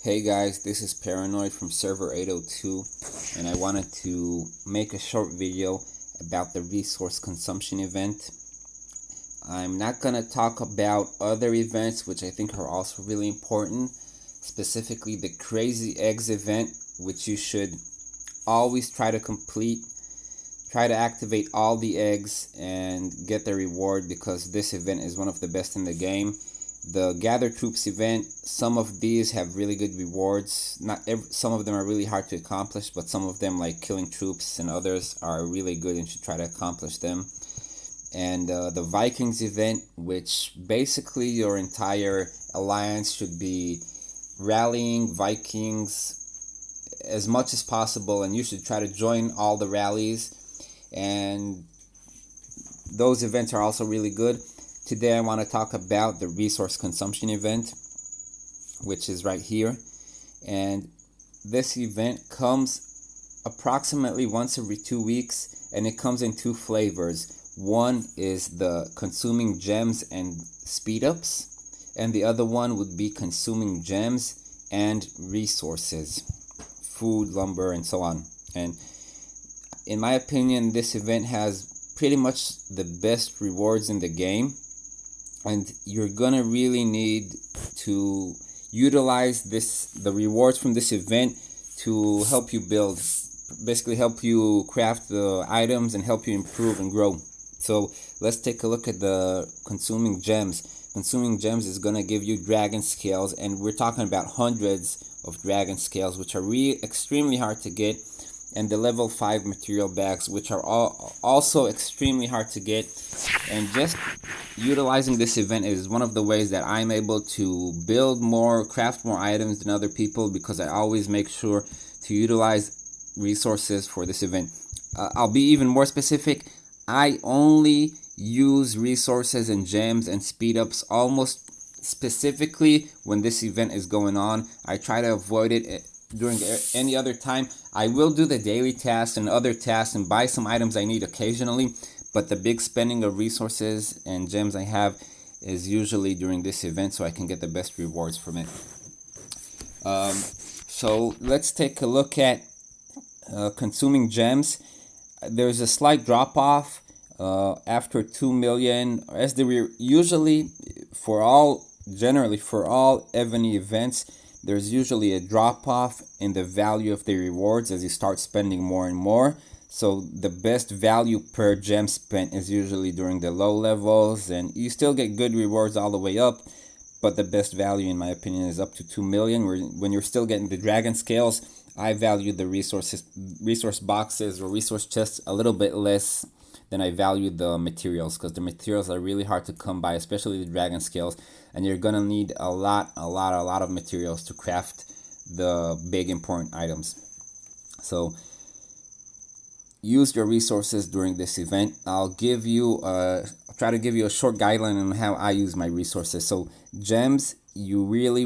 Hey guys, this is Paranoid from server 802, and I wanted to make a short video about the resource consumption event. I'm not going to talk about other events which I think are also really important, specifically the crazy eggs event, which you should always try to complete. Try to activate all the eggs and get the reward because this event is one of the best in the game. The Gather Troops event, some of these have really good rewards. Some of them are really hard to accomplish, but some of them, like killing troops and others, are really good and should try to accomplish them. And the Vikings event, which basically your entire alliance should be rallying Vikings as much as possible, and you should try to join all the rallies. And those events are also really good. Today I want to talk about the resource consumption event, which is right here. And this event comes approximately once every 2 weeks, and it comes in two flavors. One is the consuming gems and speed ups, and the other one would be consuming gems and resources, food, lumber, and so on. And in my opinion, this event has pretty much the best rewards in the game, and you're gonna really need to utilize the rewards from this event to help you build, basically help you craft the items and help you improve and grow. So let's take a look at the consuming gems. Consuming gems is gonna give you dragon scales, and we're talking about hundreds of dragon scales, which are extremely hard to get. And the level 5 material bags, which are also extremely hard to get. And just utilizing this event is one of the ways that I'm able to build more, craft more items than other people, because I always make sure to utilize resources for this event. I'll be even more specific. I only use resources and gems and speed ups almost specifically when this event is going on. I try to avoid it during any other time. I will do the daily tasks and other tasks and buy some items I need occasionally, but the big spending of resources and gems I have is usually during this event, so I can get the best rewards from it. So let's take a look at consuming gems. There's a slight drop off after 2 million, as there usually generally for all Evony events. There's usually a drop off in the value of the rewards as you start spending more and more. So the best value per gem spent is usually during the low levels, and you still get good rewards all the way up, but the best value in my opinion is up to 2 million, when you're still getting the dragon scales. I value the resource boxes or resource chests a little bit less than I value the materials, because the materials are really hard to come by, especially the dragon scales, and you're gonna need a lot of materials to craft the big important items. So use your resources during this event. I'll try to give you a short guideline on how I use my resources. So gems, you're really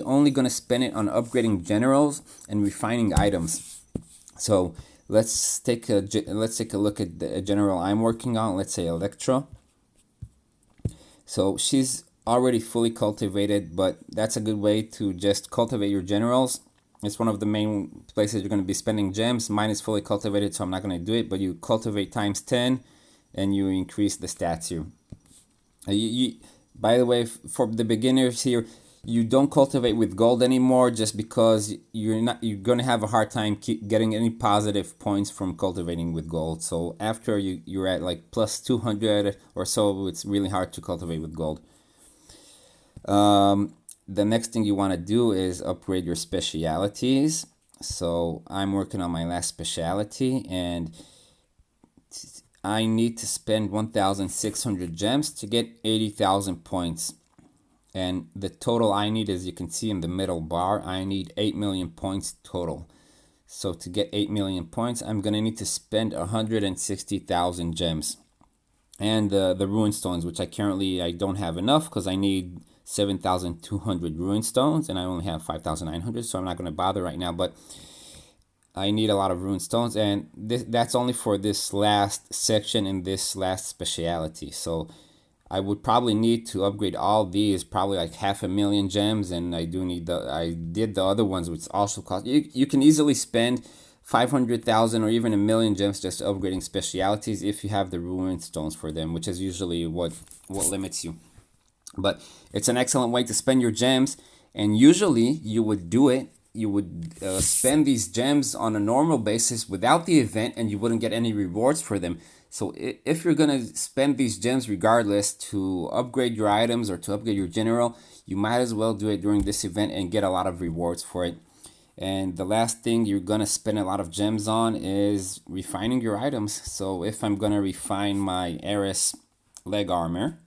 only gonna spend it on upgrading generals and refining items. So let's take a look at the general I'm working on. Let's say Electra. So she's already fully cultivated, but that's a good way to just cultivate your generals. It's one of the main places you're going to be spending gems. Mine is fully cultivated, so I'm not going to do it, but you cultivate times 10 and you increase the stats here. By the way, for the beginners here, you don't cultivate with gold anymore, just because you're going to have a hard time getting any positive points from cultivating with gold. So after you're at like plus 200 or so, it's really hard to cultivate with gold. The next thing you want to do is upgrade your specialities. So I'm working on my last specialty, and I need to spend 1,600 gems to get 80,000 points. And the total I need, as you can see in the middle bar, I need 8 million points total. So to get 8 million points, I'm going to need to spend 160,000 gems. And the ruin stones, which I don't have enough, because I need 7,200 ruin stones, and I only have 5,900, so I'm not going to bother right now, but I need a lot of ruin stones, and that's only for this last section in this last speciality. So I would probably need to upgrade all these, probably like 500,000 gems, and I did the other ones, which also cost. You can easily spend 500,000 or even 1,000,000 gems just upgrading specialities if you have the ruin stones for them, which is usually what limits you. But it's an excellent way to spend your gems, and usually you would do it. You would spend these gems on a normal basis without the event, and you wouldn't get any rewards for them. So if you're gonna spend these gems regardless to upgrade your items or to upgrade your general, you might as well do it during this event and get a lot of rewards for it. And the last thing you're gonna spend a lot of gems on is refining your items. So if I'm gonna refine my Eris leg armor,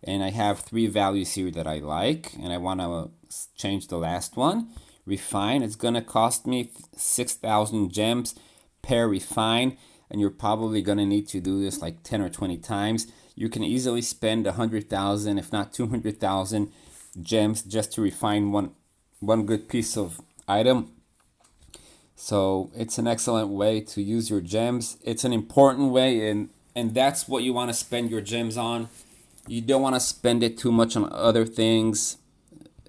and I have 3 values here that I like, and I want to change the last one, refine, it's gonna cost me 6,000 gems per refine, and you're probably gonna need to do this like 10 or 20 times. You can easily spend 100,000, if not 200,000 gems just to refine one good piece of item. So it's an excellent way to use your gems. It's an important way, and that's what you want to spend your gems on. You don't want to spend it too much on other things.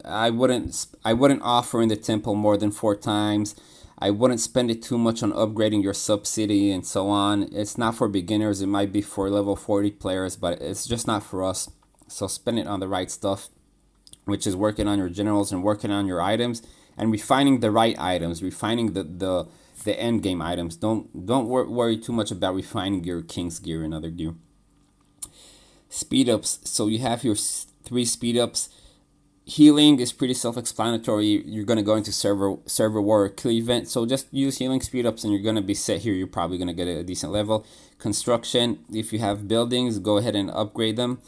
I wouldn't offer in the temple more than 4 times. I wouldn't spend it too much on upgrading your sub-city and so on. It's not for beginners. It might be for level 40 players, but it's just not for us. So spend it on the right stuff, which is working on your generals and working on your items and refining the right items, refining the end game items. Don't worry too much about refining your king's gear and other gear. Speed ups. So you have your 3 speed ups. Healing is pretty self-explanatory. You're gonna go into server war or kill event, so just use healing speed ups and you're gonna be set here. You're probably gonna get a decent level. Construction, if you have buildings, go ahead and upgrade them.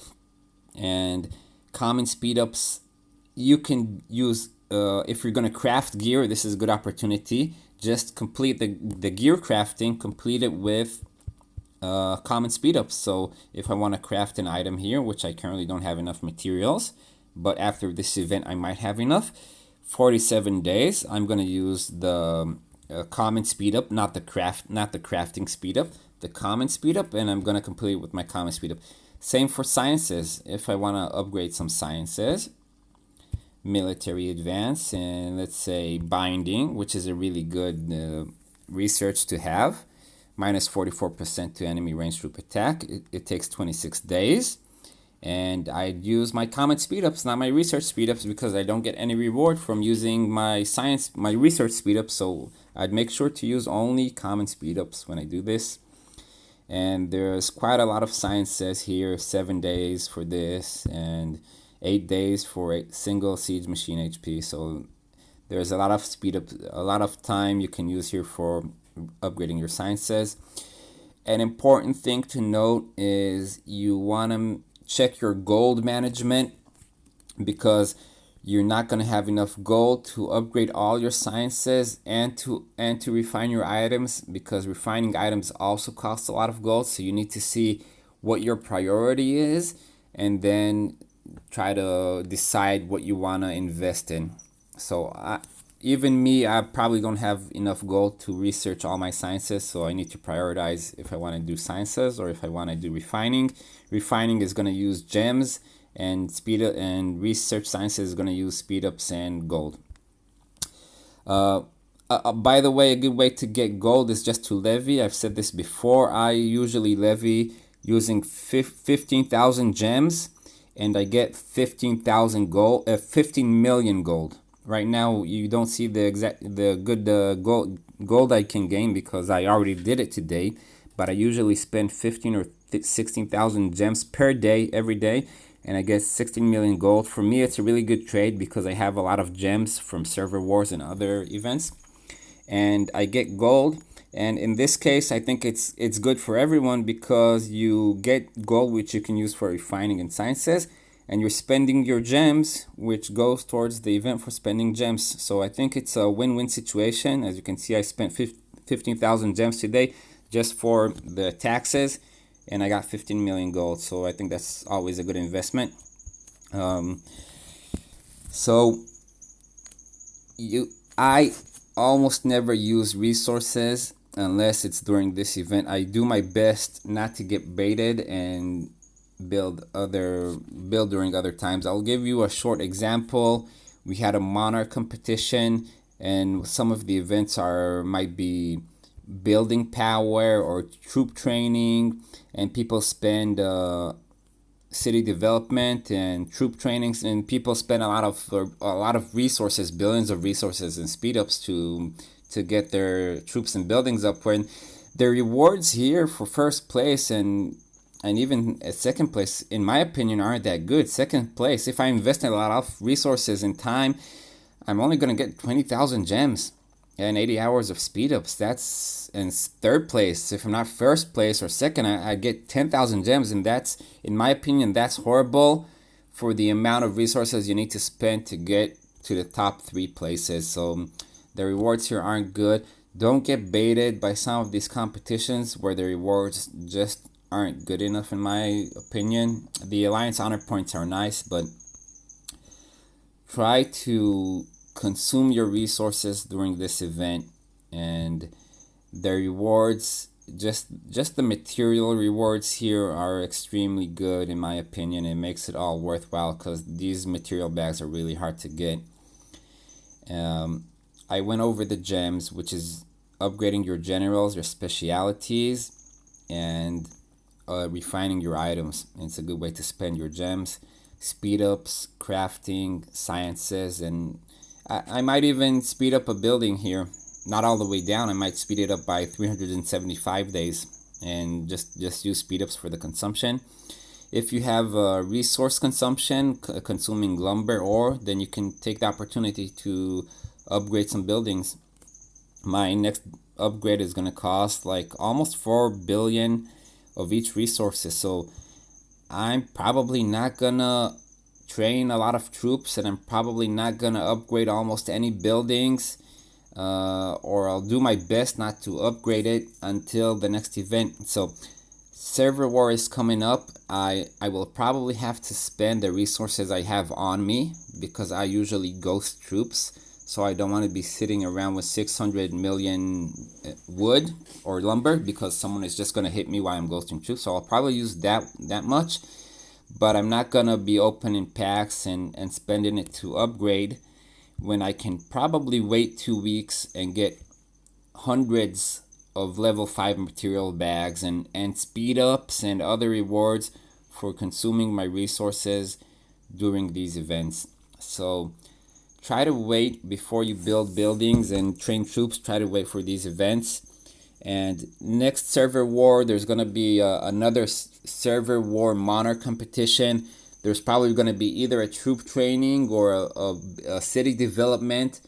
And common speed ups, you can use if you're gonna craft gear. This is a good opportunity. Just complete the gear crafting. Complete it with common speed ups. So if I want to craft an item here, which I currently don't have enough materials, but after this event I might have enough, 47 days, I'm going to use the common speed up, not the crafting speed up, the common speed up, and I'm going to complete it with my common speed up. Same for sciences. If I want to upgrade some sciences, military advance, and let's say binding, which is a really good research to have, minus 44% to enemy range troop attack. It takes 26 days. And I'd use my common speedups, not my research speedups, because I don't get any reward from using my research speedups. So I'd make sure to use only common speedups when I do this. And there's quite a lot of sciences here, 7 days for this, and 8 days for a single siege machine HP. So there's a lot of a lot of time you can use here for upgrading your sciences. An important thing to note is you want to check your gold management, because you're not going to have enough gold to upgrade all your sciences and to refine your items, because refining items also costs a lot of gold. So you need to see what your priority is and then try to decide what you want to invest in. So even me, I probably don't have enough gold to research all my sciences, so I need to prioritize if I want to do sciences or if I want to do refining. Refining is going to use gems, and research sciences is going to use speed ups and gold. By the way, a good way to get gold is just to levy. I've said this before. I usually levy using 15,000 gems, and I get 15,000 gold, 15 million gold. Right now, you don't see the good gold I can gain because I already did it today. But I usually spend 15 or 16,000 gems per day, every day, and I get 16 million gold. For me, it's a really good trade because I have a lot of gems from server wars and other events, and I get gold. And in this case, I think it's good for everyone because you get gold, which you can use for refining and sciences, and you're spending your gems, which goes towards the event for spending gems. So I think it's a win-win situation. As you can see, I spent 15,000 gems today just for the taxes, and I got 15 million gold. So I think that's always a good investment. I almost never use resources unless it's during this event. I do my best not to get baited and build during other times. I'll give you a short example. We had a monarch competition, and some of the events might be building power or troop training, and people spend city development and troop trainings, and people spend a lot of resources, billions of resources and speed ups to get their troops and buildings up. When the rewards here for first place and even at second place, in my opinion, aren't that good. Second place, if I invest in a lot of resources and time, I'm only going to get 20,000 gems and 80 hours of speed ups. That's in third place. If I'm not first place or second, I get 10,000 gems, and that's, in my opinion, that's horrible for the amount of resources you need to spend to get to the top 3 places. So the rewards here aren't good. Don't get baited by some of these competitions where the rewards just aren't good enough, in my opinion. The Alliance Honor points are nice, but try to consume your resources during this event, and the rewards, just the material rewards here, are extremely good, in my opinion. It makes it all worthwhile because these material bags are really hard to get. I went over the gems, which is upgrading your generals, your specialities, and refining your items. It's a good way to spend your gems. Speed ups, crafting, sciences, and I might even speed up a building here. Not all the way down. I might speed it up by 375 days and just use speed ups for the consumption. If you have resource consumption, consuming lumber ore, then you can take the opportunity to upgrade some buildings. My next upgrade is going to cost like almost 4 billion of each resources, so I'm probably not gonna train a lot of troops, and I'm probably not gonna upgrade almost any buildings, or I'll do my best not to upgrade it until the next event. So server war is coming up. I will probably have to spend the resources I have on me, because I usually ghost troops, so I don't want to be sitting around with 600 million wood or lumber, because someone is just going to hit me while I'm ghosting troops. So I'll probably use that much, but I'm not going to be opening packs and spending it to upgrade, when I can probably wait 2 weeks and get hundreds of level 5 material bags and speed ups and other rewards for consuming my resources during these events. So try to wait before you build buildings and train troops. Try to wait for these events. And next server war, there's going to be another server war monarch competition. There's probably going to be either a troop training or a city development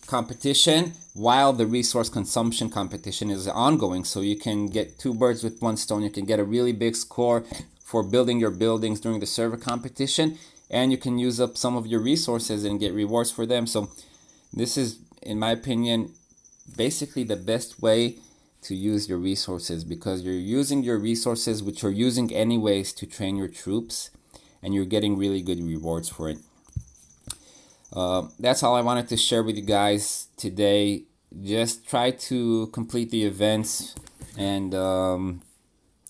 competition, while the resource consumption competition is ongoing. So you can get 2 birds with 1 stone. You can get a really big score for building your buildings during the server competition, and you can use up some of your resources and get rewards for them. So this is, in my opinion, basically the best way to use your resources, because you're using your resources, which you're using anyways, to train your troops, and you're getting really good rewards for it. That's all I wanted to share with you guys today. Just try to complete the events, and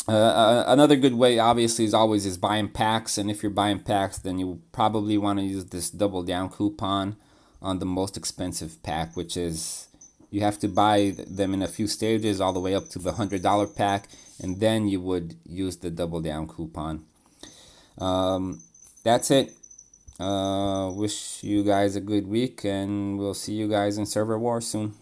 another good way, obviously, is buying packs. And if you're buying packs, then you probably want to use this double down coupon on the most expensive pack, which is, you have to buy them in a few stages all the way up to the $100 pack, and then you would use the double down coupon. That's it. Wish you guys a good week, and we'll see you guys in server war soon.